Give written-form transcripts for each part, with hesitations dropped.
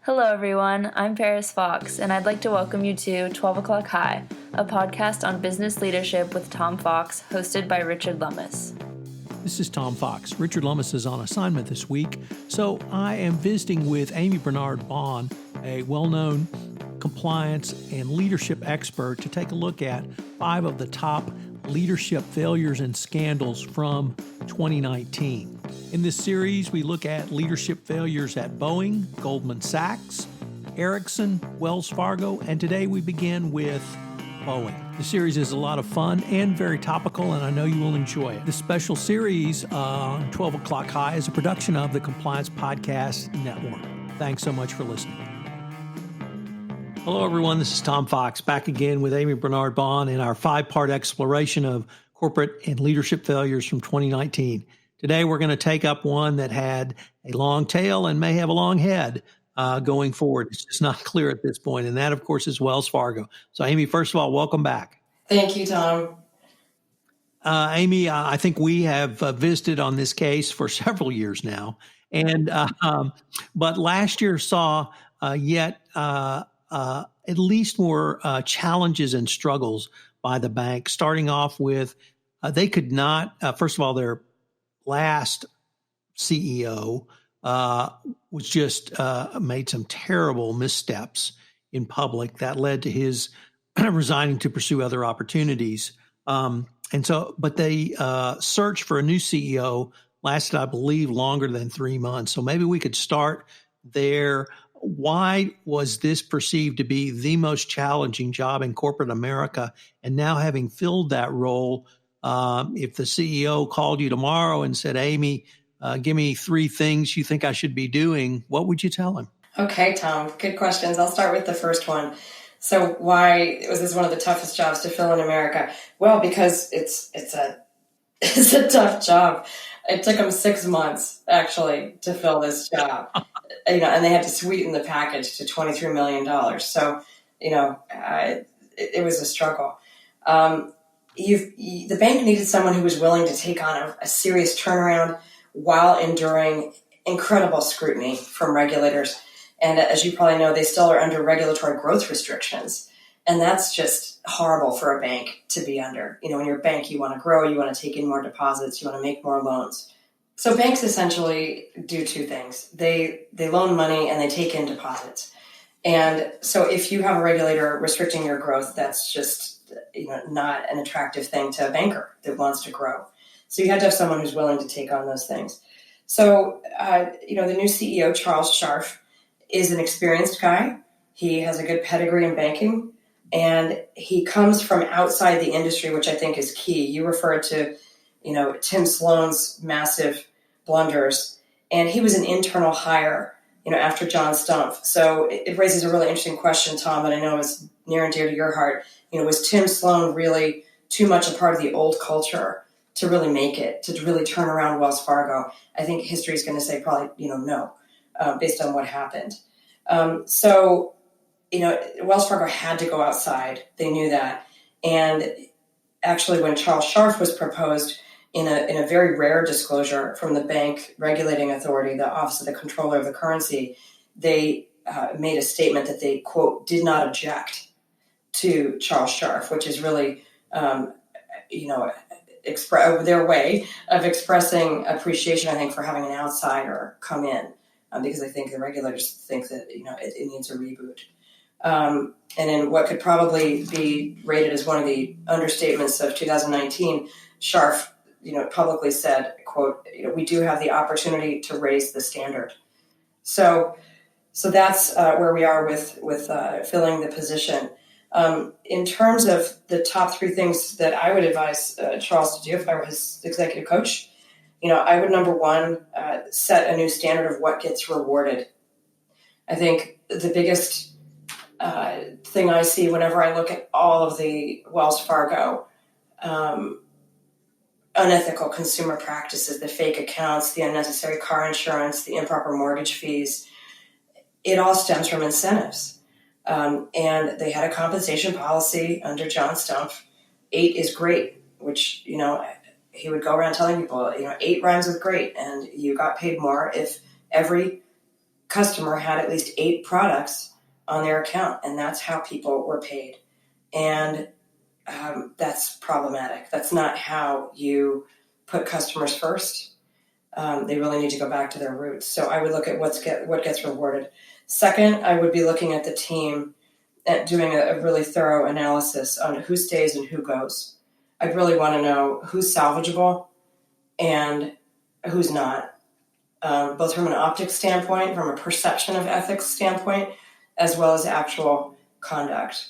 Hello, everyone. I'm Paris Fox, and I'd like to welcome you to 12 O'Clock High, a podcast on business leadership with Tom Fox, hosted by Richard Lummis. This is Tom Fox. Richard Lummis is on assignment this week, so I am visiting with Amii Bernard-Bahn, a well-known compliance and leadership expert, to take a look at 5 of the top leadership failures and scandals from 2019. In this series, we look at leadership failures at Boeing, Goldman Sachs, Ericsson, Wells Fargo, and today we begin with Boeing. The series is a lot of fun and very topical, and I know you will enjoy it. This special series on 12 O'Clock High is a production of the Compliance Podcast Network. Thanks so much for listening. Hello, everyone. This is Tom Fox, back again with Amii Bernard-Bahn in our 5-part exploration of corporate and leadership failures from 2019. Today, we're going to take up one that had a long tail and may have a long head going forward. It's just not clear at this point. And that, of course, is Wells Fargo. So, Amii, first of all, welcome back. Thank you, Tom. Amii, I think we have visited on this case for several years now. And but last year saw yet at least more challenges and struggles by the bank, starting off with they could not, first of all, their last CEO was just made some terrible missteps in public that led to his resigning to pursue other opportunities. But they search for a new CEO lasted, I believe, longer than 3 months. So maybe we could start there. Why was this perceived to be the most challenging job in corporate America? And now, having filled that role, if the CEO called you tomorrow and said, Amii, give me 3 things you think I should be doing, what would you tell him? Okay, Tom, good questions. I'll start with the first one. So why was this one of the toughest jobs to fill in America? Well, because it's a tough job. It took them 6 months, actually, to fill this job. And they had to sweeten the package to $23 million. So, it was a struggle. The bank needed someone who was willing to take on a serious turnaround while enduring incredible scrutiny from regulators. And as you probably know, they still are under regulatory growth restrictions. And that's just horrible for a bank to be under. In your bank, you want to grow, you want to take in more deposits, you want to make more loans. So banks essentially do 2 things. They loan money and they take in deposits. And so if you have a regulator restricting your growth, that's just not an attractive thing to a banker that wants to grow. So you had to have someone who's willing to take on those things. So, the new CEO, Charles Scharf, is an experienced guy. He has a good pedigree in banking, and he comes from outside the industry, which I think is key. You referred to, Tim Sloan's massive blunders, and he was an internal hire, after John Stumpf. So it raises a really interesting question, Tom, that I know is near and dear to your heart. Was Tim Sloan really too much a part of the old culture to really make it, to really turn around Wells Fargo? I think history is going to say probably, no, based on what happened. Wells Fargo had to go outside. They knew that. And actually, when Charles Scharf was proposed in a very rare disclosure from the bank regulating authority, the Office of the Comptroller of the Currency, they made a statement that they, quote, did not object to Charles Scharf, which is really, their way of expressing appreciation, I think, for having an outsider come in, because I think the regulators think that, it needs a reboot. And in what could probably be rated as one of the understatements of 2019, Scharf, publicly said, quote, we do have the opportunity to raise the standard. So that's where we are with filling the position. In terms of the top 3 things that I would advise Charles to do if I were his executive coach, I would, number 1, set a new standard of what gets rewarded. I think the biggest thing I see whenever I look at all of the Wells Fargo unethical consumer practices, the fake accounts, the unnecessary car insurance, the improper mortgage fees, it all stems from incentives. And they had a compensation policy under John Stumpf. 8 is great, which, he would go around telling people, 8 rhymes with great, and you got paid more if every customer had at least 8 products on their account, and that's how people were paid. And that's problematic. That's not how you put customers first. They really need to go back to their roots. So I would look at what gets rewarded. Second, I would be looking at the team at doing a really thorough analysis on who stays and who goes. I'd really want to know who's salvageable and who's not, both from an optics standpoint, from a perception of ethics standpoint, as well as actual conduct.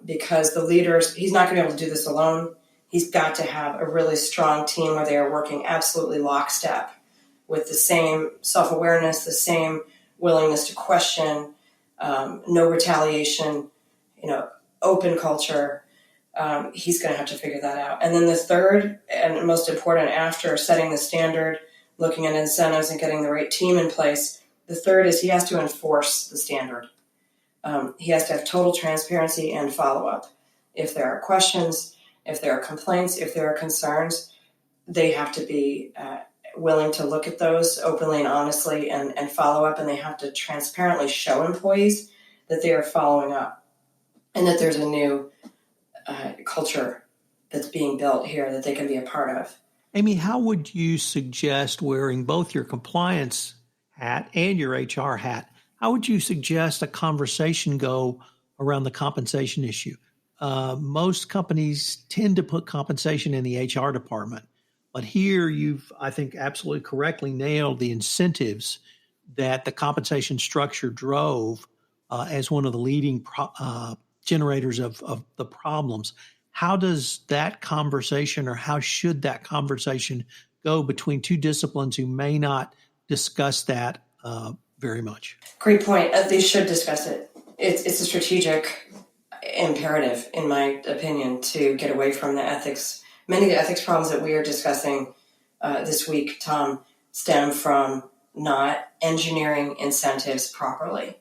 Because the leaders, he's not going to be able to do this alone. He's got to have a really strong team where they are working absolutely lockstep with the same self-awareness, the same willingness to question, no retaliation, open culture. He's going to have to figure that out. And then the third and most important, after setting the standard, looking at incentives and getting the right team in place, the third is he has to enforce the standard. He has to have total transparency and follow-up. If there are questions, if there are complaints, if there are concerns, they have to be willing to look at those openly and honestly and follow up, and they have to transparently show employees that they are following up and that there's a new culture that's being built here that they can be a part of. Amii, how would you suggest wearing both your compliance hat and your HR hat? How would you suggest a conversation go around the compensation issue? Most companies tend to put compensation in the HR department, but here you've, I think, absolutely correctly nailed the incentives that the compensation structure drove as one of the leading generators of the problems. How does that conversation, or how should that conversation go between two disciplines who may not discuss that very much? Great point. They should discuss it. It's a strategic imperative, in my opinion, to get away from the ethics. Many of the ethics problems that we are discussing this week, Tom, stem from not engineering incentives properly.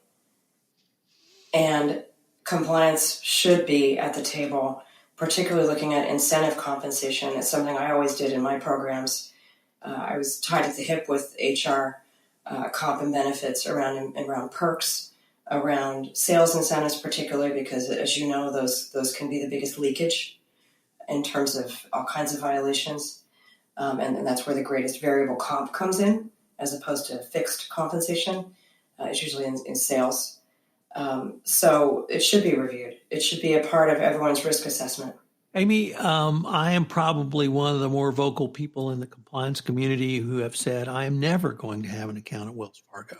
And compliance should be at the table, particularly looking at incentive compensation. It's something I always did in my programs. I was tied at the hip with HR comp and benefits around perks, around sales incentives, particularly because, as you know, those can be the biggest leakage in terms of all kinds of violations. And that's where the greatest variable comp comes in, as opposed to fixed compensation. It's usually in sales. So it should be reviewed. It should be a part of everyone's risk assessment. Amii, I am probably one of the more vocal people in the compliance community who have said, I am never going to have an account at Wells Fargo.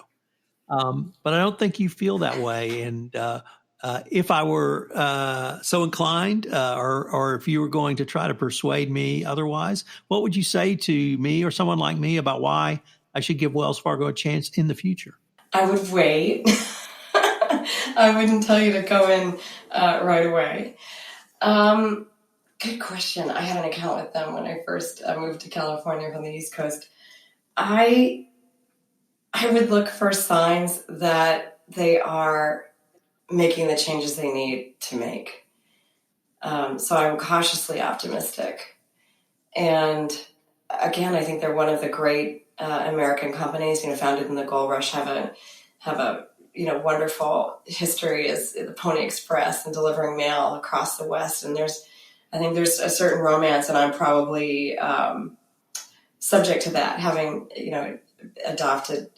But I don't think you feel that way. And if I were so inclined, or if you were going to try to persuade me otherwise, what would you say to me or someone like me about why I should give Wells Fargo a chance in the future? I would wait. I wouldn't tell you to go in right away. Good question. I had an account with them when I first moved to California from the East Coast. I would look for signs that they are making the changes they need to make. So I'm cautiously optimistic. And again, I think they're one of the great American companies, founded in the gold rush, have a wonderful history as the Pony Express and delivering mail across the West. And I think there's a certain romance, and I'm probably subject to that, having, adopted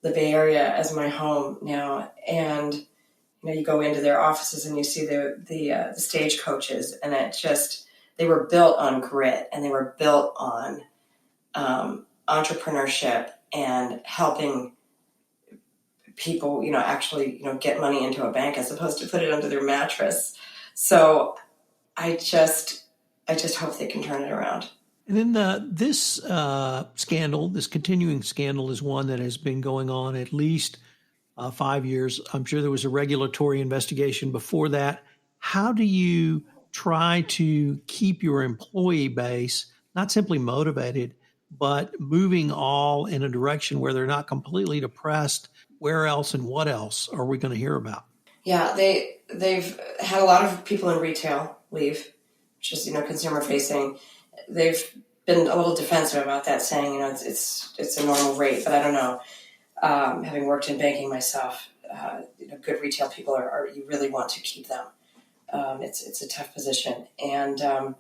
the Bay Area as my home now. And, you go into their offices and you see the stagecoaches, and they were built on grit, and they were built on entrepreneurship and helping people, actually, get money into a bank as opposed to put it under their mattress. So I just hope they can turn it around. And then this scandal, this continuing scandal, is one that has been going on at least 5 years. I'm sure there was a regulatory investigation before that. How do you try to keep your employee base not simply motivated, but moving all in a direction where they're not completely depressed? Where else and what else are we going to hear about? Yeah, they've had a lot of people in retail leave, which is, consumer facing. They've been a little defensive about that, saying, it's a normal rate, but I don't know. Having worked in banking myself, good retail people are you really want to keep them. It's a tough position. And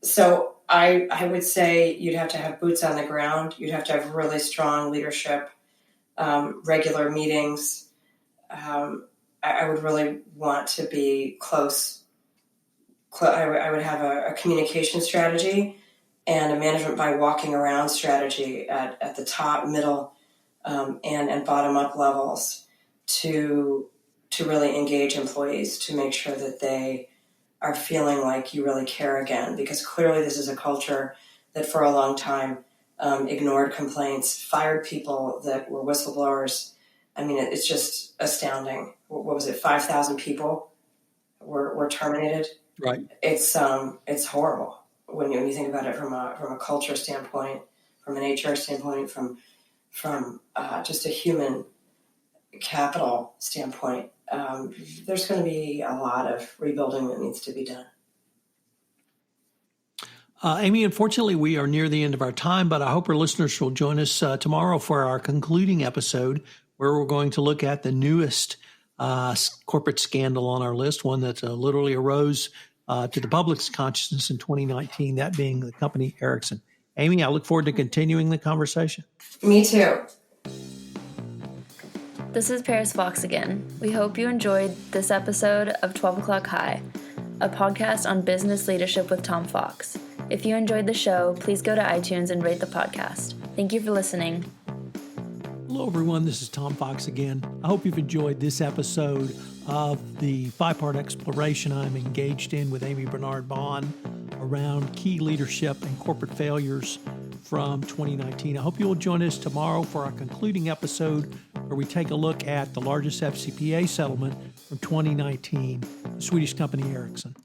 so I would say you'd have to have boots on the ground. You'd have to have really strong leadership, regular meetings. I would really want to be close. I would have a communication strategy and a management by walking around strategy at the top, middle, and bottom up levels to really engage employees, to make sure that they are feeling like you really care again, because clearly this is a culture that for a long time ignored complaints, fired people that were whistleblowers. I mean, it's just astounding. What was it? 5,000 people were terminated. Right. It's horrible when you think about it from a culture standpoint, from an HR standpoint, from just a human capital standpoint. There's going to be a lot of rebuilding that needs to be done. Amii, unfortunately, we are near the end of our time, but I hope our listeners will join us tomorrow for our concluding episode, where we're going to look at the newest corporate scandal on our list, one that literally arose to the public's consciousness in 2019, that being the company Ericsson. Amii, I look forward to continuing the conversation. Me too. This is Paris Fox again. We hope you enjoyed this episode of 12 O'Clock High, a podcast on business leadership with Tom Fox. If you enjoyed the show, please go to iTunes and rate the podcast. Thank you for listening. Hello, everyone. This is Tom Fox again. I hope you've enjoyed this episode of the five-part exploration I'm engaged in with Amii Bernard-Bahn around key leadership and corporate failures from 2019. I hope you will join us tomorrow for our concluding episode, where we take a look at the largest FCPA settlement from 2019, the Swedish company Ericsson.